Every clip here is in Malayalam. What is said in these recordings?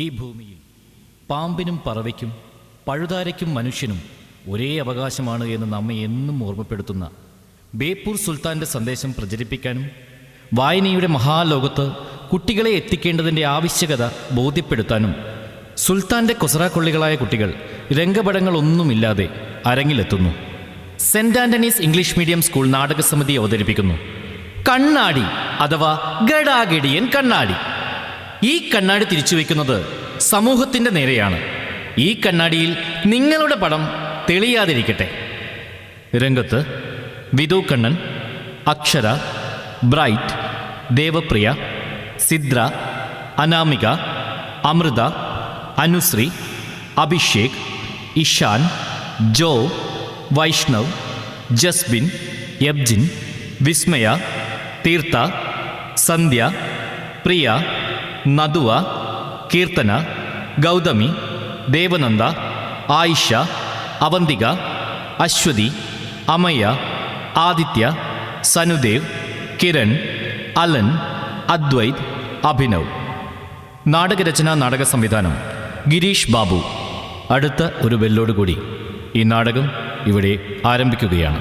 ഈ ഭൂമിയിൽ പാമ്പിനും പറവയ്ക്കും പഴുതാരയ്ക്കും മനുഷ്യനും ഒരേ അവകാശമാണ് എന്ന് നമ്മെ എന്നും ഓർമ്മപ്പെടുത്തുന്ന ബേപ്പൂർ സുൽത്താൻ്റെ സന്ദേശം പ്രചരിപ്പിക്കാനും വായനയുടെ മഹാലോകത്ത് കുട്ടികളെ എത്തിക്കേണ്ടതിൻ്റെ ആവശ്യകത ബോധ്യപ്പെടുത്താനും സുൽത്താൻ്റെ കൊസറാക്കൊള്ളികളായ കുട്ടികൾ രംഗപടങ്ങളൊന്നുമില്ലാതെ അരങ്ങിലെത്തുന്നു. Saint Antony's English medium school നാടകസമിതി അവതരിപ്പിക്കുന്നു കണ്ണാടി അഥവാ ഗടാഗടിയൻ കണ്ണാടി. ഈ കണ്ണാടി തിരിച്ചുവെക്കുന്നത് സമൂഹത്തിൻ്റെ നേരെയാണ്. ഈ കണ്ണാടിയിൽ നിങ്ങളുടെ പടം തെളിയാതിരിക്കട്ടെ. രംഗത്ത് വിധു കണ്ണൻ, അക്ഷര, ബ്രൈറ്റ്, ദേവപ്രിയ, സിദ്ര, അനാമിക, അമൃത, അനുശ്രീ, അഭിഷേക്, ഇഷാൻ, ജോ, വൈഷ്ണവ്, ജസ്ബിൻ, യബ്ജിൻ, വിസ്മയ, തീർത്ഥ, സന്ധ്യ, പ്രിയ, നദുവ, കീർത്തന, ഗൗതമി, ദേവനന്ദ, ആയിഷ, അവന്തിക, അശ്വതി, അമയ, ആദിത്യ, സനുദേവ്, കിരൺ, അലൻ, അദ്വൈത്, അഭിനവ്. നാടകരചന നാടക സംവിധാനം ഗിരീഷ് ബാബു. അടുത്ത ഒരു ബെല്ലോടുകൂടി ഈ നാടകം ഇവിടെ ആരംഭിക്കുകയാണ്.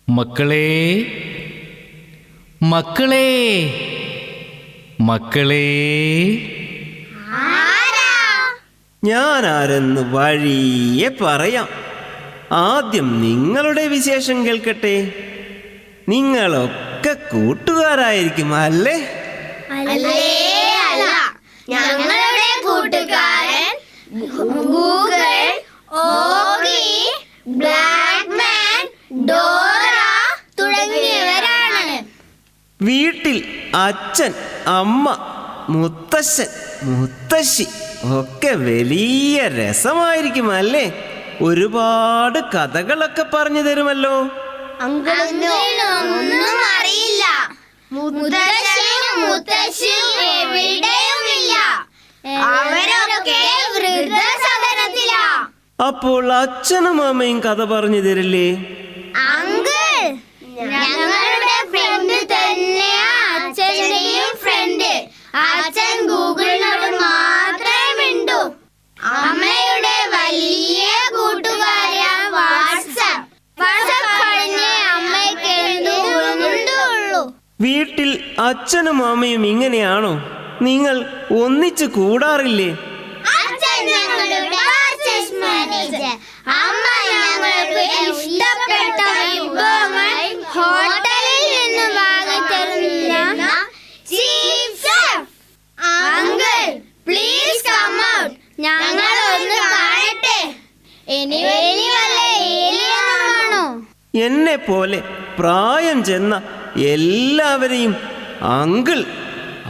മക്കളേ മക്കളേ മക്കളേ, ഞാനാരെന്ന് വഴിയെ പറയാം. ആദ്യം നിങ്ങളുടെ വിശേഷം കേൾക്കട്ടെ. നിങ്ങളൊക്കെ കൂട്ടുകാരായിരിക്കും അല്ലേ? ഞങ്ങളുടെ കൂട്ടുകാരൻ ഗൂഗിൾ, ഓഗി, ബ്ലാക്ക്മാൻ, ഡോറ തുടങ്ങിയവരാണ്. വീട്ടിൽ അച്ഛൻ, അമ്മ, മുത്തശ്ശൻ, മുത്തശ്ശി ഒക്കെ വലിയ രസമായിരിക്കും അല്ലേ? ഒരുപാട് കഥകളൊക്കെ പറഞ്ഞു തരുമല്ലോ. ഒന്നും അറിയില്ല. മുത്തശ്ശനും മുത്തശ്ശിയും എവിടെയുമില്ല. അവരൊക്കെ വൃദ്ധസദനത്തിലാ. അപ്പോൾ അച്ഛനും അമ്മയും കഥ പറഞ്ഞു തരില്ലേ? അങ്കിൾ, ഞങ്ങളുടെ ഫ്രണ്ട് തന്നെയാ അച്ഛന്റെയും ഫ്രണ്ട്. അച്ഛൻ ഗൂഗിളിനോട് മാത്രമേ മിണ്ടൂ. അമ്മയുടെ വലിയ കൂട്ടുകാരാ വാട്സാപ്പ്. വാട്സാപ്പ് കഴിഞ്ഞേ അമ്മയ്ക്ക് എഴുതുള്ളൂ. വീട്ടിൽ അച്ഛനും അമ്മയും ഇങ്ങനെയാണോ? നിങ്ങൾ ഒന്നിച്ചു കൂടാറില്ലേ? അച്ഛൻ ഞങ്ങളുടെ പർച്ചേസ് മാനേജർ. അമ്മ ഞങ്ങൾക്ക് ഇഷ്ടപ്പെട്ട വിഭവങ്ങൾ ഹോട്ടലിൽ നിന്ന് വാങ്ങിത്തരുന്ന chief chef. Uncle, please come out. ഞങ്ങൾ ഒന്ന് കാണട്ടെ. ഇനി വല്ല ഏലിയനാണോ? എന്നെ പോലെ പ്രായം ചെന്ന എല്ലാവരെയും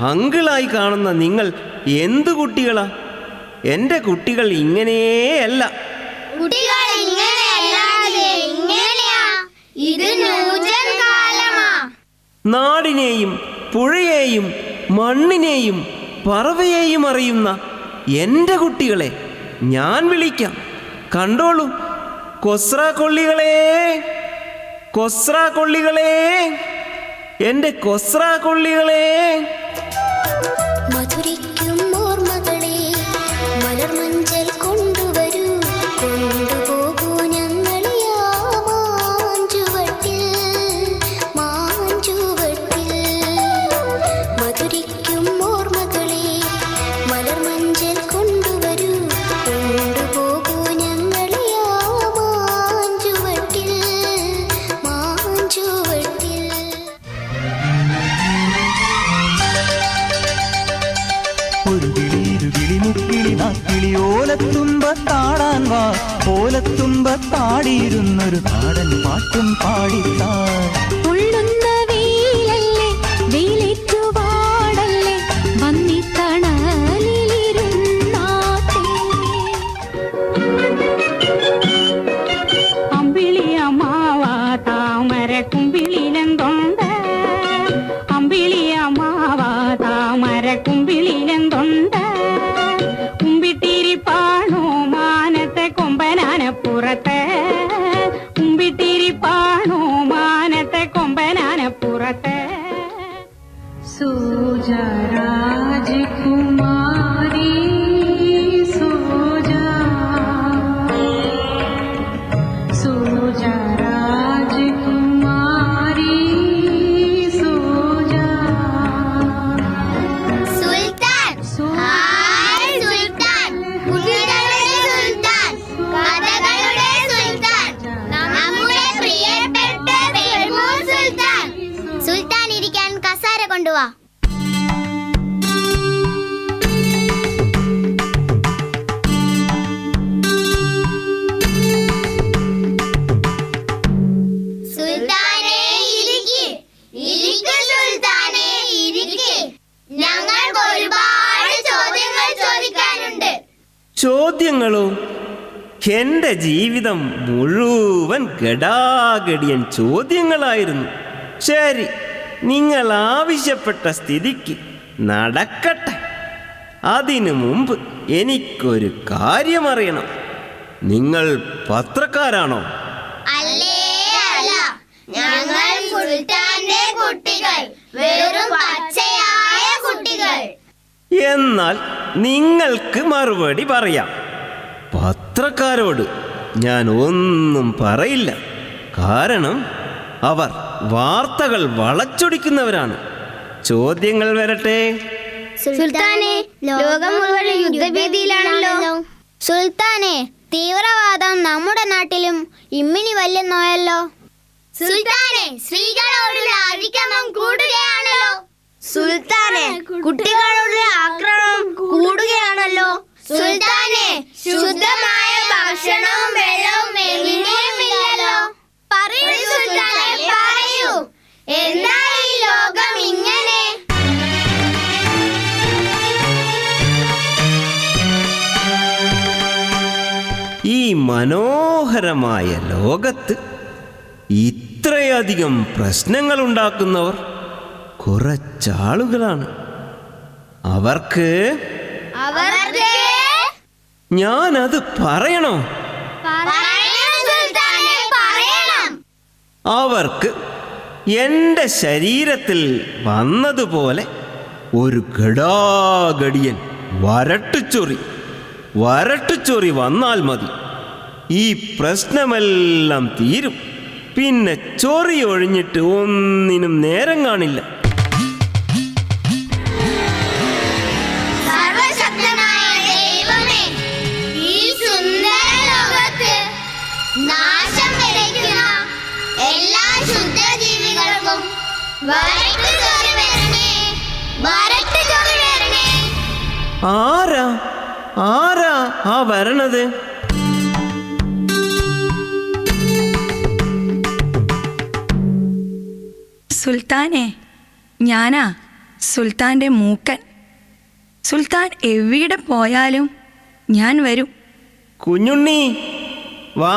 അങ്കിളായി കാണുന്ന നിങ്ങൾ എന്തു കുട്ടികളാ? എൻ്റെ കുട്ടികൾ ഇങ്ങനെയല്ല. കുട്ടികൾ ഇങ്ങനെയല്ലാതെ എങ്ങനെയാ? ഇത് ന്യൂജൻ കാലമാ. നാടിനെയും പുഴയെയും മണ്ണിനെയും പറവയെയും അറിയുന്ന എൻ്റെ കുട്ടികളെ ഞാൻ വിളിക്കാം. കണ്ടോളൂ, കൊസ്രാക്കൊള്ളികളെ, കൊസ്രാക്കൊള്ളികളെ, എൻ്റെ കൊസ്രാക്കൊള്ളികളെ. മധുരിക്കും ഓർമ്മകളെ മലർമഞ്ചൽ കൊണ്ടുവരൂ, കൊണ്ടുപോകൂ ഞങ്ങളെ ആ മാഞ്ചുവട്ടിൽ, മാഞ്ചുവട്ടിൽ. മധുരിക്കും ഓർമ്മകളെ മലർമഞ്ചൽ കൊണ്ടുവരൂ, കൊണ്ടുപോകൂ ഞങ്ങളെ ആ മാഞ്ചുവട്ടിൽ, മാഞ്ചുവട്ടിൽ. ഒരു കിളി മുക്കിളി നാക്കിളി ഓലത്തുമ്പത്താടാൻ വാ, ഓലത്തുമ്പത്താടിയിരുന്നൊരു നാടൻ പാട്ടും പാടിത്താ. ഉള്ളുന്ന വെയിലല്ലേ, വെയിലേറ്റുപാടല്ലേ, വന്നിത്തണലിലിരുന്നാട്ടെ. അമ്പിളിയമ്മാവാ താമര കുമ്പിളിലെന്തൊണ്ട്, അമ്പിളിയമ്മാവാ താമര കുമ്പിളിലെന്തൊണ്ട്. ചോദ്യങ്ങളോ? എൻ്റെ ജീവിതം മുഴുവൻ ഗടാഗടിയൻ ചോദ്യങ്ങളായിരുന്നു. ശരി, നിങ്ങൾ ആവശ്യപ്പെട്ട സ്ഥിതിക്ക് നടക്കട്ടെ. അതിനു മുമ്പ് എനിക്കൊരു കാര്യം അറിയണം. നിങ്ങൾ പത്രക്കാരാണോ? അല്ലേ അല്ല, ഞങ്ങൾ സുൽത്താന്റെ കുട്ടികൾ, വെറും പച്ചയായ കുട്ടികൾ. എന്നാൽ നിങ്ങൾക്ക് മറുപടി പറയാം. പത്രക്കാരോട് ഞാൻ ഒന്നും പറയില്ല. കാരണം അവർ വാർത്തകൾ വളച്ചൊടിക്കുന്നവരാണ്. ചോദ്യങ്ങൾ വരട്ടെ. സുൽത്താനെ, ലോകം മുഴുവൻ യുദ്ധഭീതിയിലാണല്ലോ. സുൽത്താനെ, തീവ്രവാദം നമ്മുടെ നാട്ടിലും ഇമ്മിനി വല്ലുന്നോയല്ലോ. സുൽത്താനെ, സ്ത്രീകളോടുള്ള അതിക്രമം കൂടുകയാണല്ലോ. സുൽത്താനെ, കുട്ടികളോടുള്ള ആക്രമണം കൂടുകയാണല്ലോ. സുൽത്താനെ, ശുദ്ധമായ ഭക്ഷണവും വെള്ളവും എവിടെയുമില്ലല്ലോ. പറയൂ സുൽത്താനെ, പറയൂ, എന്താ ഈ ലോകം ഇങ്ങനെ? ഈ മനോഹരമായ ലോകത്ത് ഇത്രയധികം പ്രശ്നങ്ങൾ ഉണ്ടാക്കുന്നവർ കുറച്ചാളുകളാണ്. അവർക്ക് ഞാനത് പറയണോ? അവർക്ക് എൻ്റെ ശരീരത്തിൽ വന്നതുപോലെ ഒരു ഗടാഗടിയൻ വരട്ടുചൊറി വന്നാൽ മതി. ഈ പ്രശ്നമെല്ലാം തീരും. പിന്നെ ചൊറി ഒഴിഞ്ഞിട്ട് ഒന്നിനും നേരം കാണില്ല. സർവശക്തനായ ദൈവമേ, ഈ സുന്ദര ലോകത്ത് നാശം വിതയ്ക്കുന്ന എല്ലാ ശുദ്ധജീവികൾക്കും വരട്ടുചൊറി വരണേ, വരട്ടുചൊറി വരണേ. ആരാ ആ വരണത്? സുൽത്താനെ, ഞാനാ സുൽത്താൻ്റെ മൂക്കൻ. സുൽത്താൻ എവിടെ പോയാലും ഞാൻ വരും. കുഞ്ഞുണ്ണി, വാ,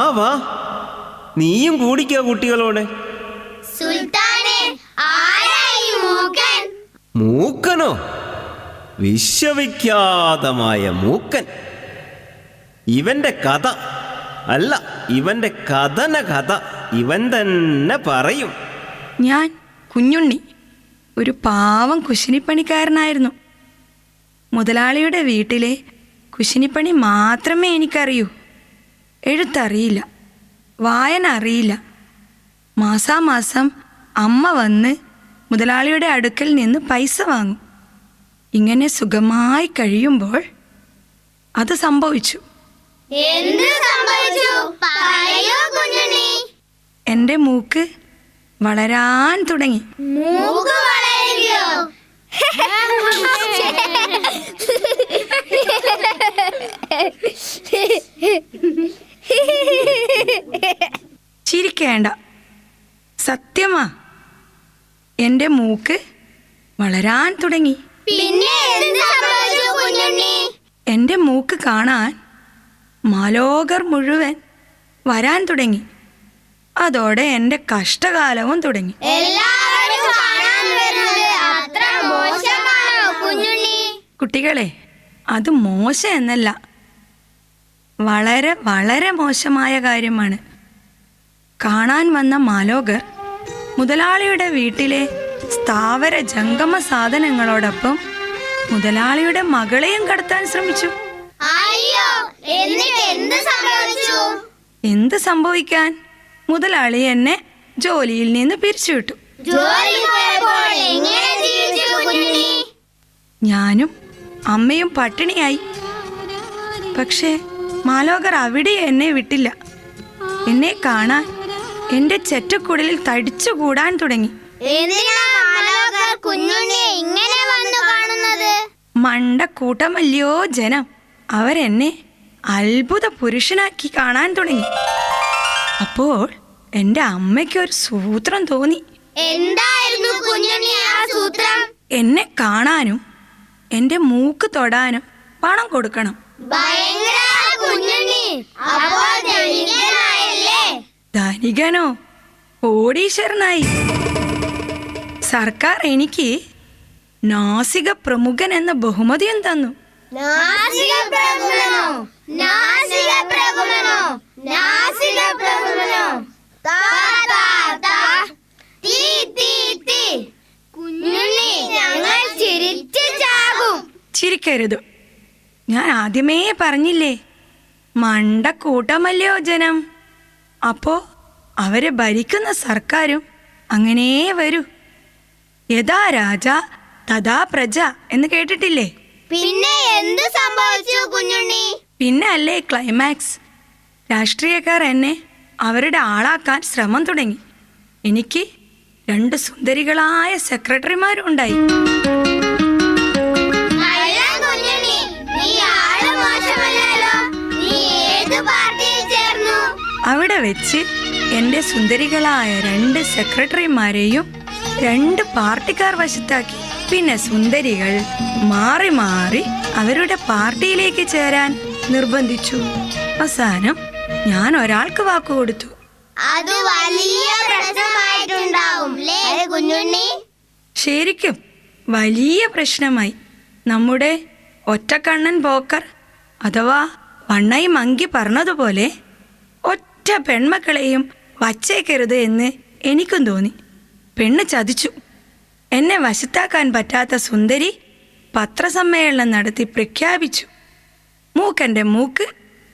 നീയും കൂടിക്കോ കുട്ടികളോടെ. സുൽത്താനെ, ആരായി മൂക്കൻ? മൂക്കനോ? വിശ്വവിഖ്യാതമായ മൂക്കൻ. ഇവന്റെ കഥ അല്ല, ഇവന്റെ കഥന കഥ ഇവൻ തന്നെ പറയും. ഞാൻ കുഞ്ഞുണ്ണി, ഒരു പാവം കുശിനിപ്പണിക്കാരനായിരുന്നു. മുതലാളിയുടെ വീട്ടിലെ കുശിനിപ്പണി മാത്രമേ എനിക്കറിയൂ. എഴുത്തറിയില്ല, വായന അറിയില്ല. മാസാമാസം അമ്മ വന്ന് മുതലാളിയുടെ അടുക്കൽ നിന്ന് പൈസ വാങ്ങും. ഇങ്ങനെ സുഖമായി കഴിയുമ്പോൾ അത് സംഭവിച്ചു. എന്ത് സംഭവിച്ചു? പറയൂ കുഞ്ഞുണ്ണി. എൻ്റെ മൂക്ക് വളരാൻ തുടങ്ങി. മൂക്ക് വളരുകയോ? ചിരിക്കേണ്ട, സത്യമാ, എൻ്റെ മൂക്ക് വളരാൻ തുടങ്ങി. പിന്നെ എന്ത് സംഭവിച്ചു കുഞ്ഞുണ്ണി? എൻ്റെ മൂക്ക് കാണാൻ മാലോകർ മുഴുവൻ വരാൻ തുടങ്ങി. അതോടെ എൻ്റെ കഷ്ടകാലവും തുടങ്ങി. എല്ലാവരും കാണാൻ വരുന്നത് അത്ര മോശമാണോ കുഞ്ഞുണ്ണി? കുട്ടികളെ, അത് മോശം എന്നല്ല, വളരെ വളരെ മോശമായ കാര്യമാണ്. കാണാൻ വന്ന മാലോകർ മുതലാളിയുടെ വീട്ടിലെ സ്ഥാവര ജംഗമ സാധനങ്ങളോടൊപ്പം മുതലാളിയുടെ മകളെയും കടത്താൻ ശ്രമിച്ചു. അയ്യോ, എന്നിട്ട് എന്ത് സംഭവിച്ചു? എന്ത് സംഭവിക്കാൻ? മുതലാളി എന്നെ ജോലിയിൽ നിന്ന് പിരിച്ചുവിട്ടു. ജോലി പോയപ്പോൾ എങ്ങനെ ജീവിച്ചു കുഞ്ഞുണ്ണി? ഞാനും അമ്മയും പട്ടിണിയായി. പക്ഷേ മാലോകർ അവിടെ എന്നെ വിട്ടില്ല. എന്നെ കാണാൻ എൻ്റെ ചെറ്റക്കുടലിൽ തടിച്ചുകൂടാൻ തുടങ്ങി. എന്തിനാ മാലോകർ കുഞ്ഞുണ്ണിയെ ഇങ്ങനെ വന്നു കാണുന്നത്? മണ്ടക്കൂട്ടമല്ലയോ ജനം. അവരെന്നെ അത്ഭുത പുരുഷനാക്കി കാണാൻ തുടങ്ങി. അപ്പോൾ എൻ്റെ അമ്മയ്ക്കൊരു സൂത്രം തോന്നി. എന്തായിരുന്നു കുഞ്ഞുണ്ണി ആ സൂത്രം? എന്നെ കാണാനും എൻ്റെ മൂക്ക് തൊടാനും പണം കൊടുക്കണം. ഭയങ്കര കുഞ്ഞുണ്ണി അപ്പോൾ ധനികനായല്ലേ? ധനികനോ? കോടീശ്വരനായി. സർക്കാർ എനിക്ക് നാസിക പ്രമുഖൻ എന്ന ബഹുമതിയും തന്നു. നാസിക പ്രഭുവനോ? നാസിക പ്രഭുവനോ? നാസിക പ്രഭുവനോ? താ താ താ, തീ തീ തീ. കുഞ്ഞുണ്ണി, ഞങ്ങൾ ചിരിച്ചു ചാകും. ചിരിക്കരുത്. ഞാൻ ആദ്യമേ പറഞ്ഞില്ലേ, മണ്ടക്കൂട്ടമല്ലയോ ജനം. അപ്പോ അവരെ ഭരിക്കുന്ന സർക്കാരും അങ്ങനെ വരൂ. യഥാ രാജ തഥാ പ്രജ എന്ന് കേട്ടിട്ടില്ലേ? പിന്നെ എന്ത് സംഭവിച്ചു കുഞ്ഞുണ്ണി? പിന്നെ അല്ലേ ക്ലൈമാക്സ്. രാഷ്ട്രീയക്കാർ എന്നെ അവരുടെ ആളാക്കാൻ ശ്രമം തുടങ്ങി. എനിക്ക് 2 സുന്ദരികളായ സെക്രട്ടറിമാരുണ്ടായി. കള്ളം കുഞ്ഞുണ്ണി, നീ ആള് മോശമല്ലല്ലോ. നീ ഏത് പാർട്ടിയിൽ ചേർന്നു? അവിടെ വെച്ച് എൻ്റെ സുന്ദരികളായ 2 സെക്രട്ടറിമാരെയും 2 പാർട്ടിക്കാർ വശത്താക്കി. പിന്നെ സുന്ദരികൾ മാറി മാറി അവരുടെ പാർട്ടിയിലേക്ക് ചേരാൻ നിർബന്ധിച്ചു. അവസാനം ഞാൻ ഒരാൾക്ക് വാക്കുകൊടുത്തു. അത് വലിയ പ്രശ്നമായിട്ടുണ്ടാവും ലേ കുഞ്ഞുണ്ണി? ശരിക്കും വലിയ പ്രശ്നമായി. നമ്മുടെ ഒറ്റക്കണ്ണൻ പോക്കർ അഥവാ വണ്ണൈ മങ്കി പറഞ്ഞതുപോലെ ഒറ്റ പെൺമക്കളെയും വച്ചേക്കരുത് എന്ന് എനിക്കും തോന്നി. പെണ്ണ് ചതിച്ചു. എന്നെ വശത്താക്കാൻ പറ്റാത്ത സുന്ദരി പത്രസമ്മേളനം നടത്തി പ്രഖ്യാപിച്ചു, മൂക്കൻ്റെ മൂക്ക്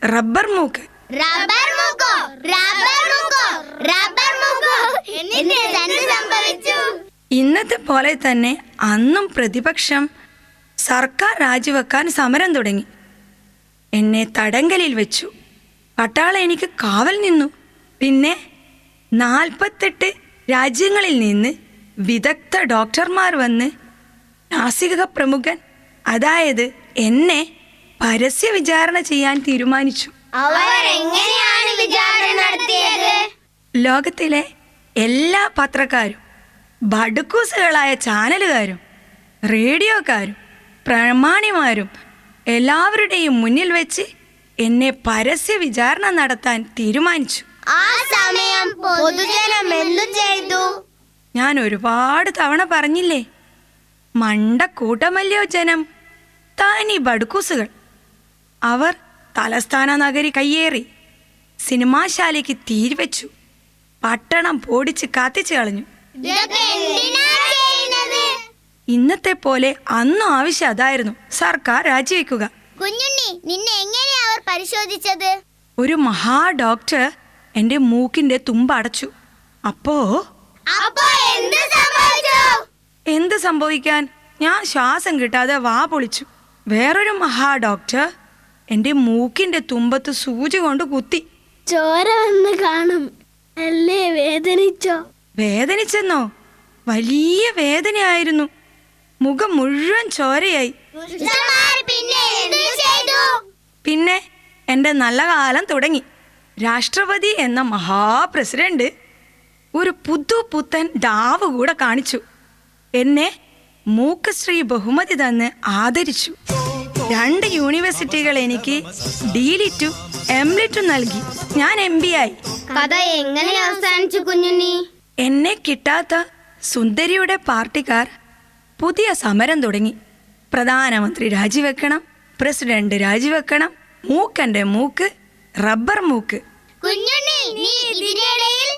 റബ്ബർ മൂക്ക്. റബ്ബർ മൂക്കോ? റബ്ബർ മൂക്കോ? റബ്ബർ മൂക്കോ? എന്നിട്ട് എന്ത് സംഭവിച്ചു? ഇന്നത്തെ പോലെ തന്നെ അന്നും പ്രതിപക്ഷം സർക്കാർ രാജിവെക്കാൻ സമരം തുടങ്ങി. എന്നെ തടങ്കലിൽ വെച്ചു. പട്ടാളം എനിക്ക് കാവൽ നിന്നു. പിന്നെ 48 രാജ്യങ്ങളിൽ നിന്ന് വിദഗ്ധ ഡോക്ടർമാർ വന്ന് നാസിക പ്രമുഖൻ, അതായത് എന്നെ പരസ്യ വിചാരണ ചെയ്യാൻ തീരുമാനിച്ചു. അവർ എങ്ങനെയാണ് വിചാരണ നടത്തിയത്? ലോകത്തിലെ എല്ലാ പത്രക്കാരും, ബടുക്കൂസുകളായ ചാനലുകാരും, റേഡിയോക്കാരും, പ്രമാണിമാരും എല്ലാവരുടെയും മുന്നിൽ വെച്ച് എന്നെ പരസ്യ വിചാരണ നടത്താൻ തീരുമാനിച്ചു. ആ സമയം പൊതുജനം എന്തു ചെയ്തു? ഞാൻ ഒരുപാട് തവണ പറഞ്ഞില്ലേ, മണ്ടക്കൂട്ടമല്ലയോ ജനം, താനി ബടുക്കൂസുകൾ. അവർ തലസ്ഥാന നഗരി കയ്യേറി, സിനിമാശാലയ്ക്ക് തീരുവെച്ചു, പട്ടണം പൊടിച്ച് കത്തിച്ചു കളഞ്ഞു. ഇതൊക്കെ എന്തിനാ ചെയ്യുന്നത്? ഇന്നത്തെ പോലെ അന്നും ആവശ്യം അതായിരുന്നു, സർക്കാർ രാജിവെക്കുക. കുഞ്ഞുണ്ണി, നിന്നെ എങ്ങനെയാ അവർ പരിശോധിച്ചത്? ഒരു മഹാ ഡോക്ടർ എൻ്റെ മൂക്കിൻ്റെ തുമ്പടച്ചു. അപ്പോ എന്ത് സംഭവിച്ചു? എന്ത് സംഭവിക്കാൻ, ഞാൻ ശ്വാസം കിട്ടാതെ വാ പൊളിച്ചു. വേറൊരു മഹാ ഡോക്ടർ എൻ്റെ മൂക്കിൻ്റെ തുമ്പത്ത് സൂചി കൊണ്ട് കുത്തി. ചോര വന്ന് കാണും അല്ലേ? വേദനിച്ചോ? വേദനിച്ചെന്നോ? വലിയ വേദനയായിരുന്നു. മുഖം മുഴുവൻ ചോരയായി. പിന്നെ എൻ്റെ നല്ല കാലം തുടങ്ങി. രാഷ്ട്രപതി എന്ന മഹാപ്രസിഡന്റ് ഒരു പുതുപുത്തൻ ഡാവ് കൂടെ കാണിച്ചു. എന്നെ മൂക്കശ്രീ ബഹുമതി തന്ന് ആദരിച്ചു. 2 യൂണിവേഴ്സിറ്റികൾ എനിക്ക് ഡീലിറ്റും എംലിറ്റും നൽകി. ഞാൻ MB ആയി. കഥ എങ്ങനെ അവസാനിച്ചു കുഞ്ഞുണ്ണി? എന്നെ കിട്ടാത്ത സുന്ദരിയുടെ പാർട്ടിക്കാർ പുതിയ സമരം തുടങ്ങി. പ്രധാനമന്ത്രി രാജിവെക്കണം, പ്രസിഡന്റ് രാജിവെക്കണം, മൂക്കൻ്റെ മൂക്ക് റബ്ബർ മൂക്ക്. കുഞ്ഞുണ്ണി, നീ ഇതിനിടയിൽ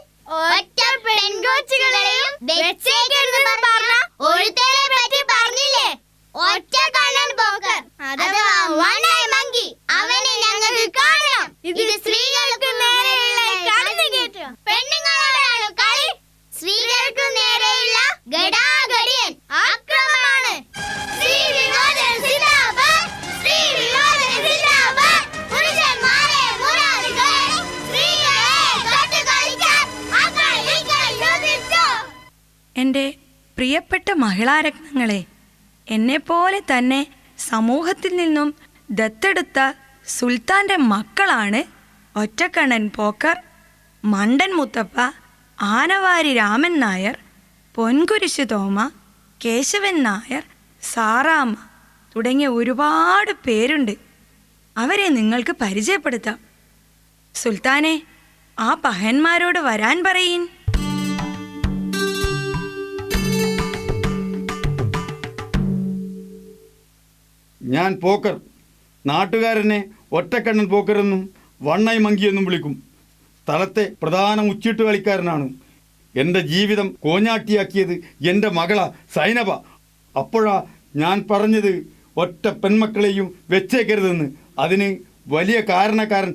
ഒറ്റ പെൺകൊച്ചുകളെയും വെച്ചേക്കരുതെന്ന് പറഞ്ഞ ഒരുത്തനെ പറ്റി പറഞ്ഞില്ലേ? ഒറ്റ കണ്ണൻ പോക്കർ അഥവാ വണ്ണൈ മങ്കി. അവനെ ഞങ്ങൾക്ക് കാണണം. ഇത് സ്ത്രീകൾക്ക് നേരെയുള്ള കടന്നുകയറ്റം. പെണ്ണുങ്ങളോടാണ് കളി. സ്ത്രീകൾക്ക് നേരെയുള്ള ഗടാഗടിയൻ ആക്രമണമാണ്. സ്ത്രീ വിരോധന സിന്ദാബാദ്, സ്ത്രീ വിരോധന സിന്ദാബാദ്. പുരുഷന്മാരെ മുരാരികളെ, സ്ത്രീകളെ തൊട്ട് കളിക്കാൻ ആ കളികൾ ലഭിച്ചു. എൻ്റെ പ്രിയപ്പെട്ട മഹിളാരത്നങ്ങളെ, എന്നെപ്പോലെ തന്നെ സമൂഹത്തിൽ നിന്നും ദത്തെടുത്ത സുൽത്താൻ്റെ മക്കളാണ് ഒറ്റക്കണ്ണൻ പോക്കർ, മണ്ടൻ മുത്തപ്പ, ആനവാരി രാമൻ നായർ, പൊൻകുരിശ് തോമ, കേശവൻ നായർ, സാറാമ്മ തുടങ്ങിയ ഒരുപാട് പേരുണ്ട്. അവരെ നിങ്ങൾക്ക് പരിചയപ്പെടുത്താം. സുൽത്താനെ, ആ പഹന്മാരോട് വരാൻ പറയീൻ. ഞാൻ പോക്കർ. നാട്ടുകാരനെ ഒറ്റക്കണ്ണൻ പോക്കറെന്നും വണ്ണൈ മങ്കിയെന്നും വിളിക്കും. സ്ഥലത്തെ പ്രധാന മുച്ചീട്ട് കളിക്കാരനാണ്. എൻ്റെ ജീവിതം കോഞ്ഞാട്ടിയാക്കിയത് എൻ്റെ മകള സൈനബ. അപ്പോഴാ ഞാൻ പറഞ്ഞത് ഒറ്റ പെൺമക്കളെയും വെച്ചേക്കരുതെന്ന്. അതിന് വലിയ കാരണക്കാരൻ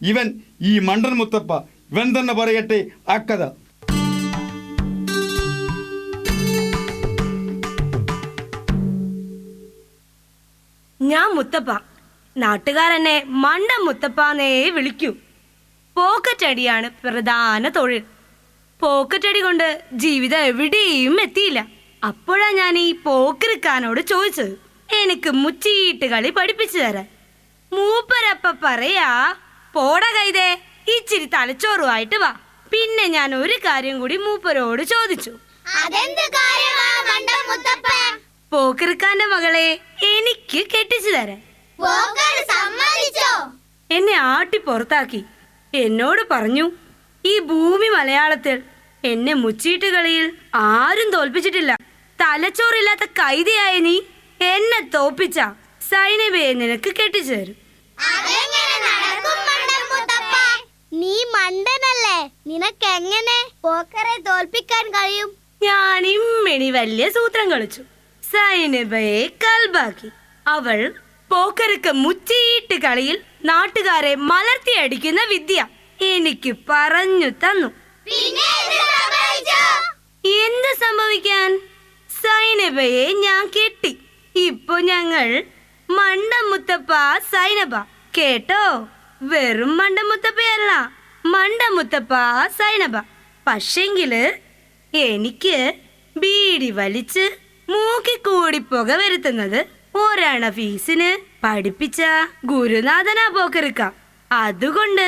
ഇവൻ ഈ മണ്ടൻ മുത്തപ്പ. ഇവൻ തന്നെ പറയട്ടെ ആ കഥ. ഞാൻ മുത്തപ്പ. നാട്ടുകാരെന്നെ മണ്ട മുത്തപ്പാന്നേ വിളിക്കൂ. പോക്കറ്റടിയാണ് പ്രധാന തൊഴിൽ. പോക്കറ്റടി കൊണ്ട് ജീവിതം എവിടെയും എത്തിയില്ല. അപ്പോഴാ ഞാൻ ഈ പോക്കിരിക്കാനോട് ചോദിച്ചത് എനിക്ക് മുച്ചീട്ട് കളി പഠിപ്പിച്ചു തരാൻ. മൂപ്പരപ്പ പറയാ, പോട കൈതേ, ഇച്ചിരി തലച്ചോറുമായിട്ട് വാ. പിന്നെ ഞാൻ ഒരു കാര്യം കൂടി മൂപ്പരോട് ചോദിച്ചു. പോക്കിരിക്കാന്റെ മകളെ എനിക്ക് കെട്ടിച്ചു തരാൻ. എന്നെ ആട്ടി പുറത്താക്കി. എന്നോട് പറഞ്ഞു, ഈ ഭൂമി മലയാളത്തിൽ എന്നെ മുച്ചീട്ട് കളിയിൽ ആരും തോൽപ്പിച്ചിട്ടില്ല. തലച്ചോറില്ലാത്ത കൈതയായ നീ എന്നെ തോൽപ്പിച്ച സൈനബയെ നിനക്ക് കെട്ടിച്ചു തരും. നീ മണ്ടനല്ലേ? നിനക്കെങ്ങനെ പോക്കറെ തോൽപ്പിക്കാൻ കഴിയും? ഞാൻ ഇമ്മിണി വലിയ സൂത്രം കളിച്ചു. സൈനബയെ കൽബാക്കി. അവൾ പോക്കർക്ക് മുച്ചീട്ട് കളിയിൽ നാട്ടുകാരെ മലർത്തിയടിക്കുന്ന വിദ്യ എനിക്ക് പറഞ്ഞു തന്നു. എന്ത് സംഭവിക്കാൻ? സൈനബയെ ഞാൻ കെട്ടി. ഇപ്പൊ ഞങ്ങൾ മണ്ടമുത്തപ്പ സൈനബ. കേട്ടോ, വെറും മണ്ടമുത്തപ്പയല്ല, മണ്ടമുത്തപ്പ സൈനബ. പക്ഷെങ്കില് എനിക്ക് ബീഡി വലിച്ച് മൂക്കിക്കൂടി പുക വരുത്തുന്നത് ഒരണ ഫീസിന് പഠിപ്പിച്ച ഗുരുനാഥനാ പോക്കറുക്ക. അതുകൊണ്ട്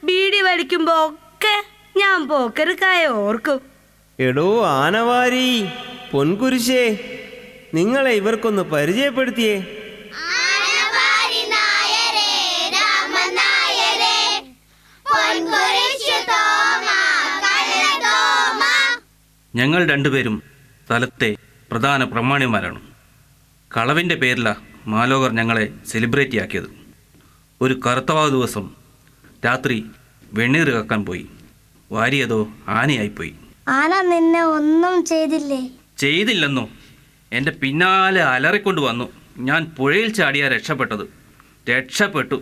ബീഡി വലിക്കുമ്പോ ഒക്കെ ഞാൻ പോക്കറുക്കായ ഓർക്കും. എടോ ആനവാരി, പൊൻകുരിശേ, നിങ്ങളെ ഇവർക്കൊന്ന് പരിചയപ്പെടുത്തിയേ. ഞങ്ങൾ രണ്ടുപേരും സ്ഥലത്തെ പ്രധാന പ്രമാണിമാരാണ്. കളവിൻ്റെ പേരിലാണ് മാലോകർ ഞങ്ങളെ സെലിബ്രേറ്റ് ആക്കിയത്. ഒരു കറുത്തവാവ് ദിവസം രാത്രി വെണ്ണീർ കക്കാൻ പോയി. വാരിയതോ ആനയായിപ്പോയി. ആന നിന്നെ ഒന്നും ചെയ്തില്ലേ? ചെയ്തില്ലെന്നോ, എൻ്റെ പിന്നാലെ അലറിക്കൊണ്ട് വന്നു. ഞാൻ പുഴയിൽ ചാടിയാ രക്ഷപ്പെട്ടു.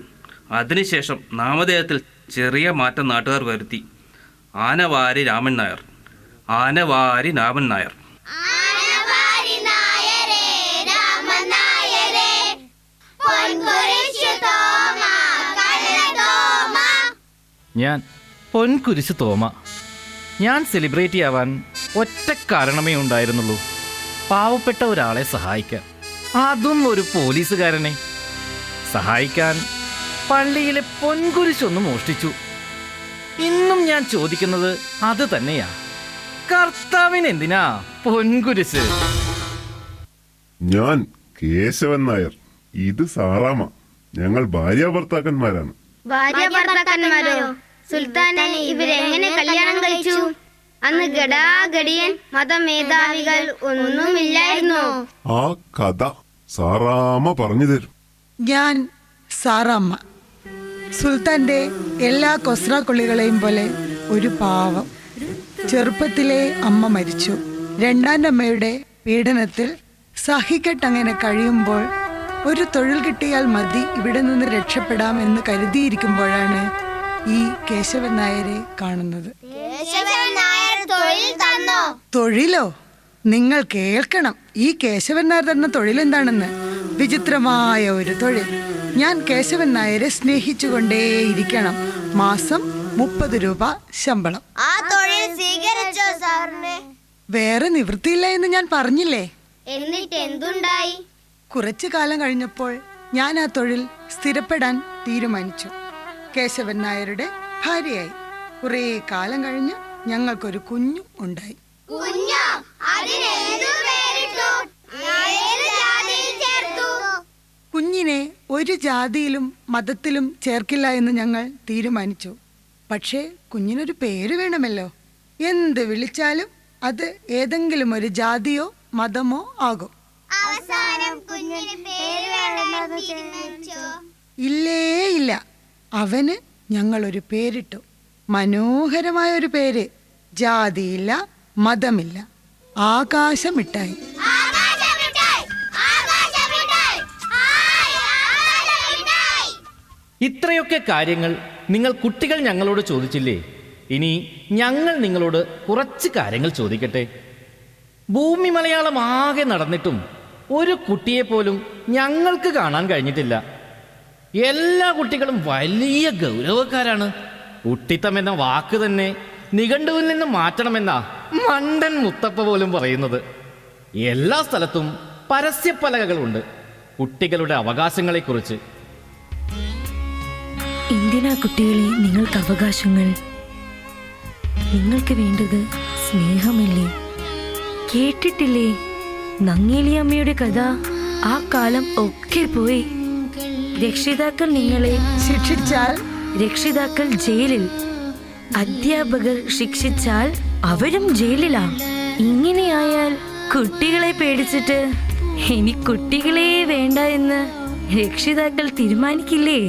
അതിനുശേഷം നാമധേയത്തിൽ ചെറിയ മാറ്റം നാട്ടുകാർ വരുത്തി. ആനവാരി രാമൻ നായർ. ഞാൻ പൊൻകുരിശ് തോമ. ഞാൻ സെലിബ്രേറ്റ് ആവാൻ ഒറ്റ കാരണമേ ഉണ്ടായിരുന്നുള്ളൂ, പാവപ്പെട്ട ഒരാളെ സഹായിക്കാൻ. അതും ഒരു പോലീസുകാരനെ സഹായിക്കാൻ. പള്ളിയിലെ പൊൻകുരിശൊന്ന് മോഷ്ടിച്ചു. ഇന്നും ഞാൻ ചോദിക്കുന്നത് അത് തന്നെയാ. കർത്താവിന് എന്തിനാ പൊൻകുരിശ്? ഞാൻ കേശവൻ നായർ. ഇത് സാറാമ. ഞങ്ങൾ ഭാര്യാഭർത്താക്കന്മാരാണ്. ഭാര്യാഭർത്താക്കന്മാരോ? സുൽത്താനെ, ഇവരെങ്ങനെ കല്യാണം കഴിച്ചു? അന്ന് ഗടാഗടിയൻ മതമേധാവികൾ ഒന്നുമില്ലായിരുന്നോ? ആ കഥ സാറാമ പറഞ്ഞു തരും. ഞാൻ സാറാമ്മ. സുൽത്താന്റെ എല്ലാ കൊസ്രാക്കൊള്ളികളെയും പോലെ ഒരു പാവം. ചെറുപ്പത്തിലെ അമ്മ മരിച്ചു. രണ്ടാൻ്റമ്മയുടെ പീഡനത്തിൽ സഹിക്കട്ടങ്ങനെ കഴിയുമ്പോൾ ഒരു തൊഴിൽ കിട്ടിയാൽ മതി, ഇവിടെ നിന്ന് രക്ഷപ്പെടാം എന്ന് കരുതിയിരിക്കുമ്പോഴാണ് ഈ കേശവൻ നായരെ കാണുന്നത്. തൊഴിലോ? നിങ്ങൾ കേൾക്കണം, ഈ കേശവൻ നായർ തന്ന തൊഴിൽ എന്താണെന്ന്. വിചിത്രമായ ഒരു തൊഴിൽ. ഞാൻ കേശവൻ നായരെ സ്നേഹിച്ചുകൊണ്ടേയിരിക്കണം. മാസം 30 രൂപ ശമ്പളം. ആ തൊഴിൽ സ്വീകരിച്ചോ സാറിനെ? വേറെ നിവൃത്തിയില്ല എന്ന് ഞാൻ പറഞ്ഞില്ലേ. എന്നിട്ട് എന്തുണ്ടായി? കുറച്ചു കാലം കഴിഞ്ഞപ്പോൾ ഞാൻ ആ തൊഴിൽ സ്ഥിരപ്പെടാൻ തീരുമാനിച്ചു. കേശവൻ നായരുടെ ഭാര്യയായി. കുറേ കാലം കഴിഞ്ഞ് ഞങ്ങൾക്കൊരു കുഞ്ഞു ഉണ്ടായി. കുഞ്ഞിനെ ഒരു ജാതിയിലും മതത്തിലും ചേർക്കില്ല എന്ന് ഞങ്ങൾ തീരുമാനിച്ചു. പക്ഷേ കുഞ്ഞിനൊരു പേര് വേണമല്ലോ. എന്ത് വിളിച്ചാലും അത് ഏതെങ്കിലും ഒരു ജാതിയോ മതമോ ആകും. അവസാനം കുഞ്ഞിന് പേര് വേണമെന്ന് തീരുമാനിച്ചോ? ഇല്ലേ ഇല്ല, അവന് ഞങ്ങളൊരു പേരിട്ടു. മനോഹരമായ ഒരു പേര്. ജാതിയില്ല, മതമില്ല, ആകാശമിട്ടായി. ഇത്രയൊക്കെ കാര്യങ്ങൾ നിങ്ങൾ കുട്ടികൾ ഞങ്ങളോട് ചോദിച്ചില്ലേ? ഇനി ഞങ്ങൾ നിങ്ങളോട് കുറച്ച് കാര്യങ്ങൾ ചോദിക്കട്ടെ. ഭൂമി മലയാളം ആകെ നടന്നിട്ടും ഒരു കുട്ടിയെ പോലും ഞങ്ങൾക്ക് കാണാൻ കഴിഞ്ഞിട്ടില്ല. എല്ലാ കുട്ടികളും വലിയ ഗൗരവക്കാരാണ്. കുട്ടിത്തം എന്ന വാക്ക് തന്നെ നിഘണ്ടുവിൽ നിന്ന് മാറ്റണമെന്നാ മണ്ടൻ മുത്തപ്പ പോലും പറയുന്നത്. എല്ലാ സ്ഥലത്തും പരസ്യപ്പലകകളുണ്ട് കുട്ടികളുടെ അവകാശങ്ങളെക്കുറിച്ച്. എന്തിനാ കുട്ടികളെ നിങ്ങൾക്ക് അവകാശങ്ങൾ? നിങ്ങൾക്ക് വേണ്ടത് സ്നേഹമല്ലേ? കേട്ടിട്ടില്ലേ നങ്ങേലിയമ്മയുടെ കഥ? ആ കാലം ഒക്കെ പോയി. രക്ഷിതാക്കൾ നിങ്ങളെ ശിക്ഷിച്ചാൽ രക്ഷിതാക്കൾ ജയിലിൽ, അധ്യാപകർ ശിക്ഷിച്ചാൽ അവരും ജയിലിലാ. ഇങ്ങനെയായാൽ കുട്ടികളെ പേടിച്ചിട്ട് ഇനി കുട്ടികളെ വേണ്ട എന്ന് രക്ഷിതാക്കൾ തീരുമാനിക്കില്ലേ?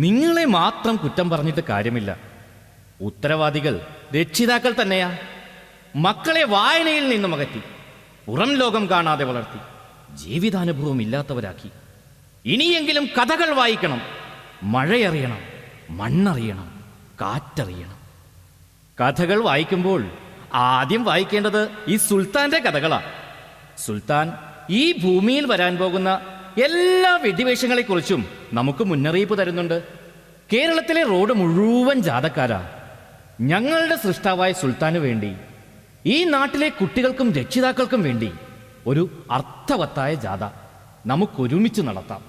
നിങ്ങളെ മാത്രം കുറ്റം പറഞ്ഞിട്ട് കാര്യമില്ല. ഉത്തരവാദികൾ രക്ഷിതാക്കൾ തന്നെയാ. മക്കളെ വായനയിൽ നിന്നും അകറ്റി, പുറം ലോകം കാണാതെ വളർത്തി, ജീവിതാനുഭവം ഇല്ലാത്തവരാക്കി. ഇനിയെങ്കിലും കഥകൾ വായിക്കണം. മഴയറിയണം, മണ്ണറിയണം, കാറ്ററിയണം. കഥകൾ വായിക്കുമ്പോൾ ആദ്യം വായിക്കേണ്ടത് ഈ സുൽത്താന്റെ കഥകളാ. സുൽത്താൻ ഈ ഭൂമിയിൽ വരാൻ പോകുന്ന എല്ലാ വിഡ്ഢിവേഷങ്ങളെക്കുറിച്ചും നമുക്ക് മുന്നറിയിപ്പ് തരുന്നുണ്ട്. കേരളത്തിലെ റോഡ് മുഴുവൻ ജാഥക്കാരാ. ഞങ്ങളുടെ സൃഷ്ടാവായ സുൽത്താന് വേണ്ടി, ഈ നാട്ടിലെ കുട്ടികൾക്കും രക്ഷിതാക്കൾക്കും വേണ്ടി ഒരു അർത്ഥവത്തായ ജാഥ നമുക്കൊരുമിച്ച് നടത്താം.